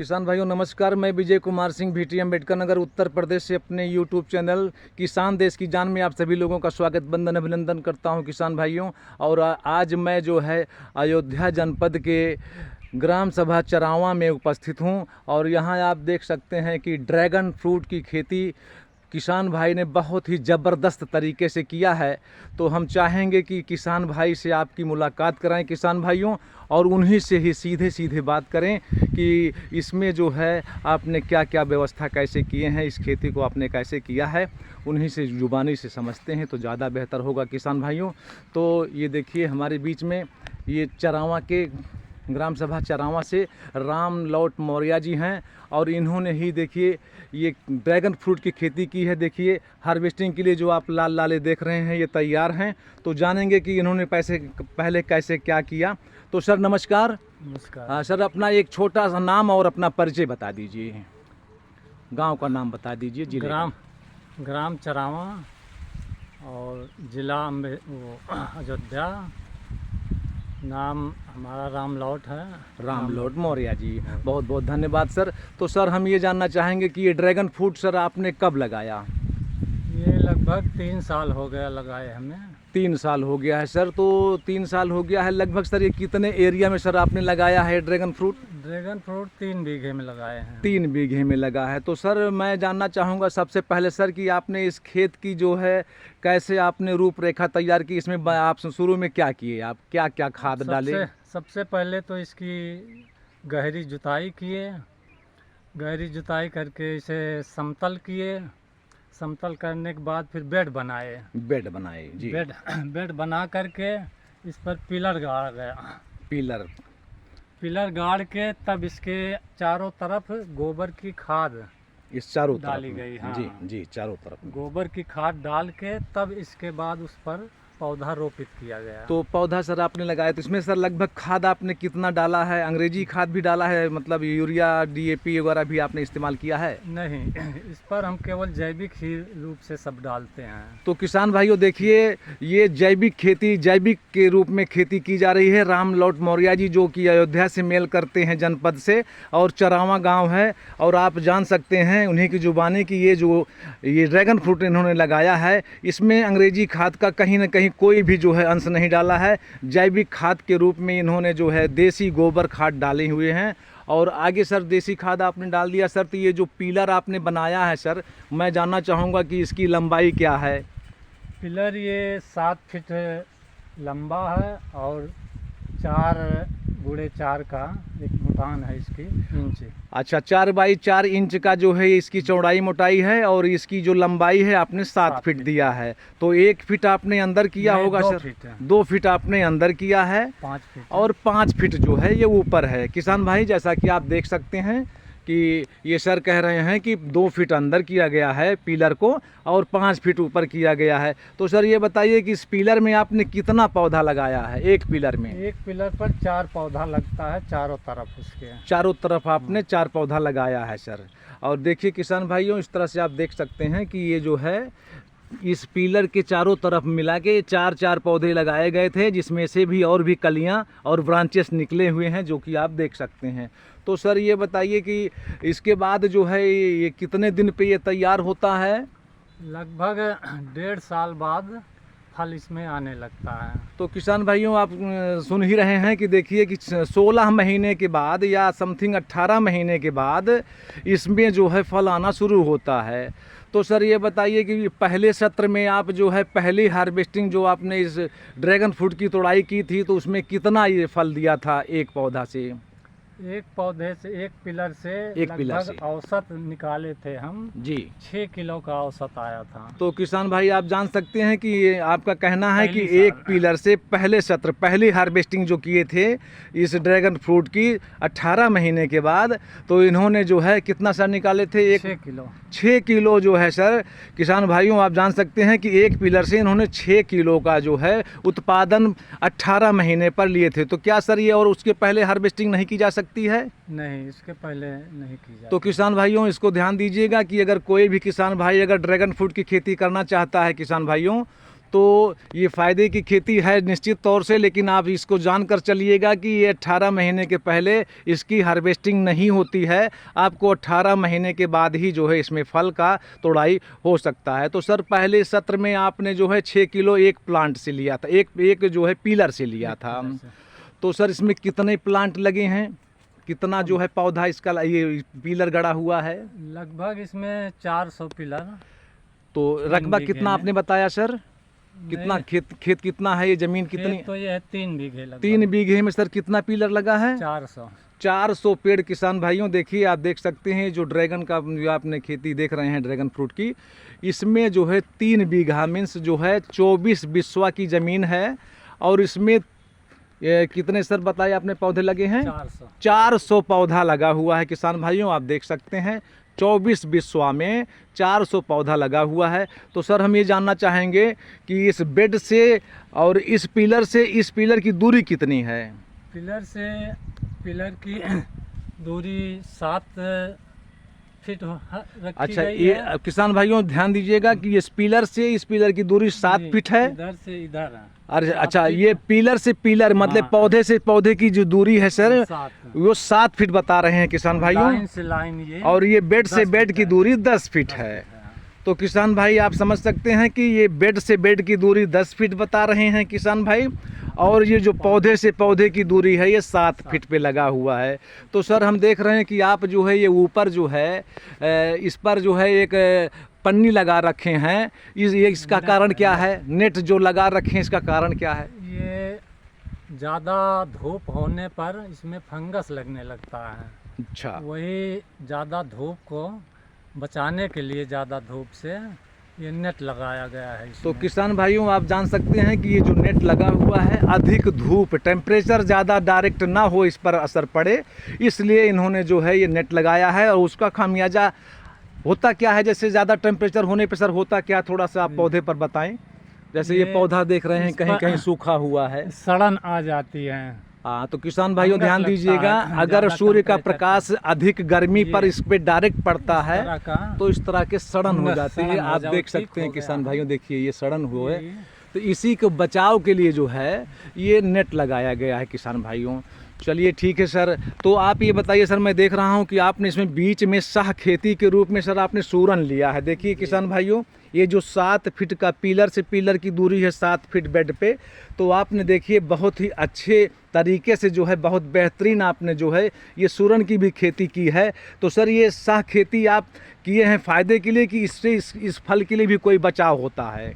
किसान भाइयों नमस्कार। मैं विजय कुमार सिंह भीटी अम्बेडकर नगर उत्तर प्रदेश से अपने यूट्यूब चैनल किसान देश की जान में आप सभी लोगों का स्वागत वंदन अभिनंदन करता हूं किसान भाइयों। और आज मैं जो है अयोध्या जनपद के ग्राम सभा चरावा में उपस्थित हूं और यहां आप देख सकते हैं कि ड्रैगन फ्रूट की खेती किसान भाई ने बहुत ही ज़बरदस्त तरीके से किया है। तो हम चाहेंगे कि किसान भाई से आपकी मुलाकात कराएं किसान भाइयों, और उन्हीं से ही सीधे सीधे बात करें कि इसमें जो है आपने क्या क्या व्यवस्था कैसे किए हैं, इस खेती को आपने कैसे किया है, उन्हीं से जुबानी से समझते हैं तो ज़्यादा बेहतर होगा किसान भाइयों। तो ये देखिए हमारे बीच में ये चरावा के ग्राम सभा चरावा से राम लौट मौर्य जी हैं और इन्होंने ही देखिए ये ड्रैगन फ्रूट की खेती की है। देखिए हार्वेस्टिंग के लिए जो आप लाल लाले देख रहे हैं ये तैयार हैं। तो जानेंगे कि इन्होंने पहले कैसे क्या किया। तो सर नमस्कार। नमस्कार। सर अपना एक छोटा सा नाम और अपना परिचय बता दीजिए, गांव का नाम बता दीजिए। जिले ग्राम चरावा और जिला अयोध्या। नाम हमारा राम लौट है। राम लौट मौर्य जी, बहुत बहुत धन्यवाद सर। तो सर हम ये जानना चाहेंगे कि ये ड्रैगन फ्रूट सर आपने कब लगाया? ये लगभग 3 साल हो गया लगाए हमें। 3 साल हो गया है सर। तो 3 साल हो गया है लगभग सर। ये कितने एरिया में सर आपने लगाया है ड्रैगन फ्रूट? ड्रैगन फ्रूट 3 बीघे में लगाए हैं। 3 बीघे में लगा है। तो सर मैं जानना चाहूँगा सबसे पहले सर कि आपने इस खेत की जो है कैसे आपने रूपरेखा तैयार की, इसमें आप शुरू में क्या किए, आप क्या क्या खाद डाले? सबसे पहले तो इसकी गहरी जुताई किए। गहरी जुताई करके इसे समतल किए। समतल करने के बाद फिर बेड बनाए जी। बेड बना करके इस पर पिलर गाड़ा गया। पिलर गाड़ के तब इसके चारों तरफ गोबर की खाद इस चारों डाली गई। हाँ जी चारों तरफ गोबर की खाद डाल के तब इसके बाद उस पर पौधा रोपित किया गया। तो पौधा सर आपने लगाया, तो इसमें सर लगभग खाद आपने कितना डाला है? अंग्रेजी खाद भी डाला है, मतलब यूरिया डीएपी वगैरह भी आपने इस्तेमाल किया है? नहीं, इस पर हम केवल जैविक ही रूप से सब डालते हैं। तो किसान भाइयों देखिए ये जैविक खेती, जैविक के रूप में खेती की जा रही है। राम लौट मौर्य जी जो कि अयोध्या से मेल करते हैं जनपद से, और चरावा गाँव है। और आप जान सकते हैं उन्हीं की जुबानी की ये ड्रैगन फ्रूट इन्होंने लगाया है, इसमें अंग्रेजी खाद का कहीं ना कहीं कोई भी जो है अंश नहीं डाला है। जैविक खाद के रूप में इन्होंने जो है देसी गोबर खाद डाले हुए हैं। और आगे सर देसी खाद आपने डाल दिया सर। तो ये जो पिलर आपने बनाया है सर, मैं जानना चाहूँगा कि इसकी लंबाई क्या है? पिलर ये 7 फीट लंबा है और 4x4 का एक मुटान है इसकी इंच। अच्छा 4x4 इंच का जो है इसकी चौड़ाई मोटाई है, और इसकी जो लंबाई है आपने 7 फीट दिया है। तो 1 फीट आपने अंदर किया होगा सर? 2 फीट आपने अंदर किया है 5 फीट, और 5 फीट जो है ये ऊपर है। किसान भाई जैसा कि आप देख सकते हैं कि ये सर कह रहे हैं कि 2 फीट अंदर किया गया है पिलर को और 5 फीट ऊपर किया गया है। तो सर ये बताइए कि इस पिलर में आपने कितना पौधा लगाया है? एक पिलर में? एक पिलर पर 4 पौधा लगता है चारों तरफ। उसके चारों तरफ आपने 4 पौधा लगाया है सर। और देखिए किसान भाइयों इस तरह से आप देख सकते हैं कि ये जो है इस पिलर के चारों तरफ मिला के 4 पौधे लगाए गए थे, जिसमें से भी और भी कलियां और ब्रांचेस निकले हुए हैं जो कि आप देख सकते हैं। तो सर ये बताइए कि इसके बाद जो है ये कितने दिन पे ये तैयार होता है? लगभग 1.5 साल बाद फल इसमें आने लगता है। तो किसान भाइयों आप सुन ही रहे हैं कि देखिए कि 16 महीने के बाद या समथिंग 18 महीने के बाद इसमें जो है फल आना शुरू होता है। तो सर ये बताइए कि पहले सत्र में आप जो है पहली हार्वेस्टिंग जो आपने इस ड्रैगन फ्रूट की तोड़ाई की थी तो उसमें कितना ये फल दिया था एक पौधा से? एक पौधे से, एक पिलर से लगभग औसत निकाले थे हम जी 6 किलो का औसत आया था। तो किसान भाई आप जान सकते हैं कि ये आपका कहना है कि एक पिलर से पहले सत्र पहली हार्वेस्टिंग जो किए थे इस ड्रैगन फ्रूट की 18 महीने के बाद, तो इन्होंने जो है कितना सर निकाले थे? 6 किलो जो है सर। किसान भाइयों आप जान सकते हैं कि एक पिलर से इन्होंने 6 किलो का जो है उत्पादन 18 महीने पर लिए थे। तो क्या सर ये और उसके पहले हार्वेस्टिंग नहीं की जा सकती है? नहीं, इसके पहले नहीं की जाती। तो किसान भाइयों इसको ध्यान दीजिएगा कि अगर कोई भी किसान भाई अगर ड्रैगन फ्रूट की खेती करना चाहता है किसान भाइयों, तो ये फ़ायदे की खेती है निश्चित तौर से, लेकिन आप इसको जानकर चलिएगा कि ये 18 महीने के पहले इसकी हार्वेस्टिंग नहीं होती है। आपको 18 महीने के बाद ही जो है इसमें फल का तोड़ाई हो सकता है। तो सर पहले सत्र में आपने जो है 6 किलो एक प्लांट से लिया था, एक जो है पीलर से लिया था। तो सर इसमें कितने प्लांट लगे हैं, कितना जो है पौधा इसका ये पीलर गड़ा हुआ है? लगभग इसमें 400 पिलर। तो रकबा कितना आपने बताया सर, कितना खेत कितना है, ये जमीन कितनी? तो ये है 3 बीघे लगभग। 3 बीघे में सर कितना पीलर लगा है? 400 पेड़। किसान भाइयों देखिए, आप देख सकते हैं जो ड्रैगन का जो आपने खेती देख रहे हैं ड्रैगन फ्रूट की, इसमें जो है 3 बीघा मीन्स जो है 24 बिस्वा की ज़मीन है। और इसमें कितने सर बताए आपने पौधे लगे हैं? 400 पौधा लगा हुआ है किसान भाइयों, आप देख सकते हैं 24 बिस्वा में 400 पौधा लगा हुआ है। तो सर हम ये जानना चाहेंगे कि इस बेड से और इस पिलर की दूरी कितनी है? पिलर से पिलर की दूरी 7 फीट रखी अच्छा, गई ये है। किसान भाइयों ध्यान दीजिएगा कि इस पिलर से इस पिलर की दूरी 7 फीट है। इधर से इधर है। अरे अच्छा, ये पिलर से पिलर मतलब पौधे से पौधे की जो दूरी है सर वो 7 फीट बता रहे हैं किसान भाइयों। लाइन से लाइन ये, और ये बेड से बेड की दूरी 10 फीट है। तो किसान भाई आप समझ सकते हैं कि ये बेड से बेड की दूरी 10 फीट बता रहे हैं किसान भाई, और ये जो पौधे से पौधे की दूरी है ये 7 फीट पे लगा हुआ है। तो सर हम देख रहे हैं कि आप जो है ये ऊपर जो है इस पर जो है एक पन्नी लगा रखे हैं, इसका कारण क्या है? नेट जो लगा रखे हैं इसका कारण क्या है? ये ज़्यादा धूप होने पर इसमें फंगस लगने लगता है। अच्छा, वही ज़्यादा धूप को बचाने के लिए ज़्यादा धूप से ये नेट लगाया गया है इसमें। तो किसान भाइयों आप जान सकते हैं कि ये जो नेट लगा हुआ है अधिक धूप टेम्परेचर ज़्यादा डायरेक्ट ना हो इस पर असर पड़े, इसलिए इन्होंने जो है ये नेट लगाया है। और उसका खामियाजा होता क्या है, जैसे ज़्यादा टेम्परेचर होने पर सर होता क्या, थोड़ा सा आप पौधे पर बताएं। जैसे ये पौधा देख रहे हैं कहीं कहीं सूखा हुआ है, सड़न आ जाती है। हाँ, तो किसान भाइयों ध्यान दीजिएगा, अगर सूर्य का प्रकाश अधिक गर्मी पर इस पे डायरेक्ट पड़ता है तो इस तरह के सड़न हो जाती है। आप देख सकते हैं किसान भाइयों, देखिए ये सड़न हुए। तो इसी के बचाव के लिए जो है ये नेट लगाया गया है किसान भाइयों। चलिए ठीक है सर, तो आप ये बताइए सर, मैं देख रहा हूँ कि आपने इसमें बीच में सह खेती के रूप में सर आपने सूरन लिया है। देखिए किसान भाइयों, ये जो 7 फीट का पिलर से पिलर की दूरी है 7 फीट बेड पे, तो आपने देखिए बहुत ही अच्छे तरीके से जो है बहुत बेहतरीन आपने जो है ये सूरन की भी खेती की है। तो सर ये सह खेती आप किए हैं फ़ायदे के लिए कि इससे इस फल के लिए भी कोई बचाव होता है?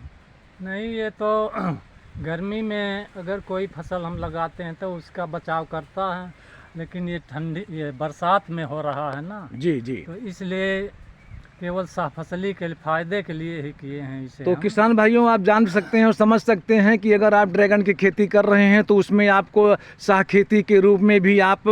नहीं, ये तो गर्मी में अगर कोई फसल हम लगाते हैं तो उसका बचाव करता है, लेकिन ये बरसात में हो रहा है ना जी जी, तो इसलिए केवल फसली के फायदे के लिए ही किए हैं इसे। तो किसान भाइयों आप जान सकते हैं और समझ सकते हैं कि अगर आप ड्रैगन की खेती कर रहे हैं तो उसमें आपको सह खेती के रूप में भी आप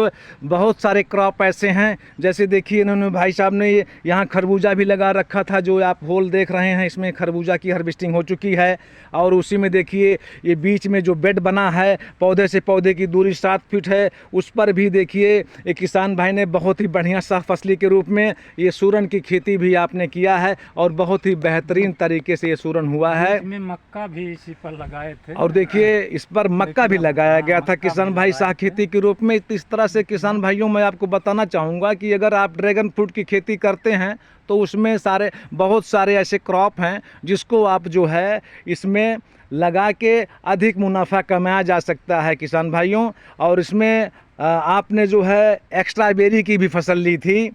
बहुत सारे क्रॉप ऐसे हैं, जैसे देखिए इन्होंने भाई साहब ने यहाँ खरबूजा भी लगा रखा था, जो आप होल देख रहे हैं इसमें खरबूजा की हार्वेस्टिंग हो चुकी है। और उसी में देखिए ये बीच में जो बेड बना है पौधे से पौधे की दूरी 7 फीट है, उस पर भी देखिए एक किसान भाई ने बहुत ही बढ़िया सह फसली के रूप में ये सूरन की खेती भी आपने किया है और बहुत ही बेहतरीन तरीके से ये सूरन हुआ है। इसमें मक्का भी इसी पर लगाए थे और देखिए इस पर मक्का भी लगाया गया था किसान भाई सह खेती के रूप में। इस तरह से किसान भाइयों मैं आपको बताना चाहूँगा कि अगर आप ड्रैगन फ्रूट की खेती करते हैं तो उसमें बहुत सारे ऐसे क्रॉप हैं जिसको आप जो है इसमें लगा के अधिक मुनाफा कमाया जा सकता है किसान भाइयों। और इसमें आपने जो है स्ट्रॉबेरी की भी फसल ली थी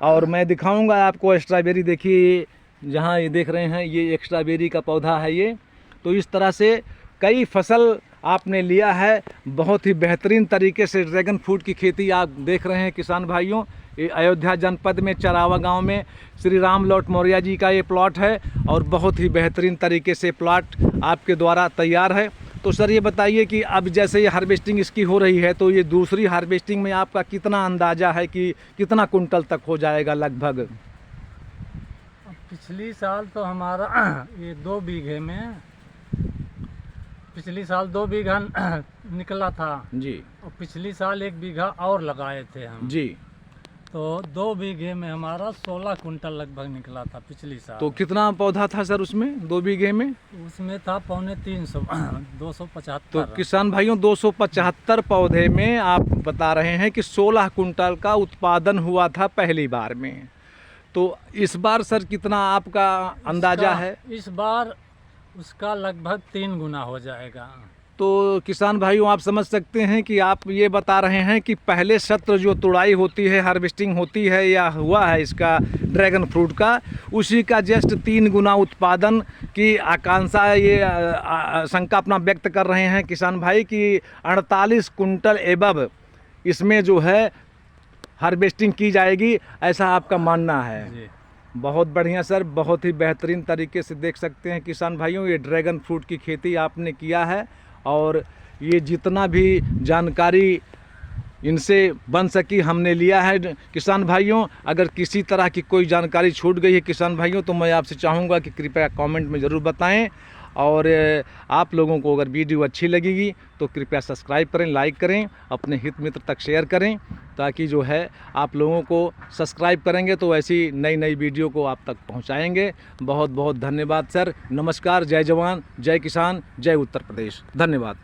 और मैं दिखाऊंगा आपको स्ट्रॉबेरी। देखिए जहाँ ये देख रहे हैं ये स्ट्रॉबेरी का पौधा है ये। तो इस तरह से कई फसल आपने लिया है, बहुत ही बेहतरीन तरीके से ड्रैगन फ्रूट की खेती आप देख रहे हैं किसान भाइयों। ये अयोध्या जनपद में चरावा गांव में श्री राम लौट मौर्य जी का ये प्लॉट है और बहुत ही बेहतरीन तरीके से प्लॉट आपके द्वारा तैयार है। तो सर ये बताइए कि अब जैसे ये हार्वेस्टिंग इसकी हो रही है तो ये दूसरी हार्वेस्टिंग में आपका कितना अंदाज़ा है कि कितना कुंटल तक हो जाएगा लगभग? पिछली साल तो हमारा ये 2 बीघे में, पिछली साल 2 बीघा निकला था जी, और पिछली साल 1 बीघा और लगाए थे हम जी। तो 2 बीघे में हमारा 16 कुंटल लगभग निकला था पिछली साल। तो कितना पौधा था सर उसमें 2 बीघे में? उसमें था 250 275। तो किसान भाइयों 275 पौधे में आप बता रहे हैं कि 16 कुंटल का उत्पादन हुआ था पहली बार में। तो इस बार सर कितना आपका अंदाजा है? इस बार उसका लगभग 3 गुना हो जाएगा। तो किसान भाइयों आप समझ सकते हैं कि आप ये बता रहे हैं कि पहले सत्र जो तुड़ाई होती है, हार्वेस्टिंग होती है या हुआ है इसका ड्रैगन फ्रूट का, उसी का जस्ट 3 गुना उत्पादन की आकांक्षा, ये शंका अपना व्यक्त कर रहे हैं किसान भाई कि 48 कुंटल एबव इसमें जो है हार्वेस्टिंग की जाएगी, ऐसा आपका मानना है? जी। बहुत बढ़िया सर, बहुत ही बेहतरीन तरीके से देख सकते हैं किसान भाइयों, ये ड्रैगन फ्रूट की खेती आपने किया है और ये जितना भी जानकारी इनसे बन सकी हमने लिया है। किसान भाइयों अगर किसी तरह की कोई जानकारी छूट गई है किसान भाइयों, तो मैं आपसे चाहूँगा कि कृपया कमेंट में ज़रूर बताएं। और आप लोगों को अगर वीडियो अच्छी लगेगी तो कृपया सब्सक्राइब करें, लाइक करें, अपने हित मित्र तक शेयर करें, ताकि जो है आप लोगों को सब्सक्राइब करेंगे तो ऐसी नई नई वीडियो को आप तक पहुंचाएंगे। बहुत बहुत धन्यवाद सर, नमस्कार, जय जवान, जय किसान, जय उत्तर प्रदेश, धन्यवाद।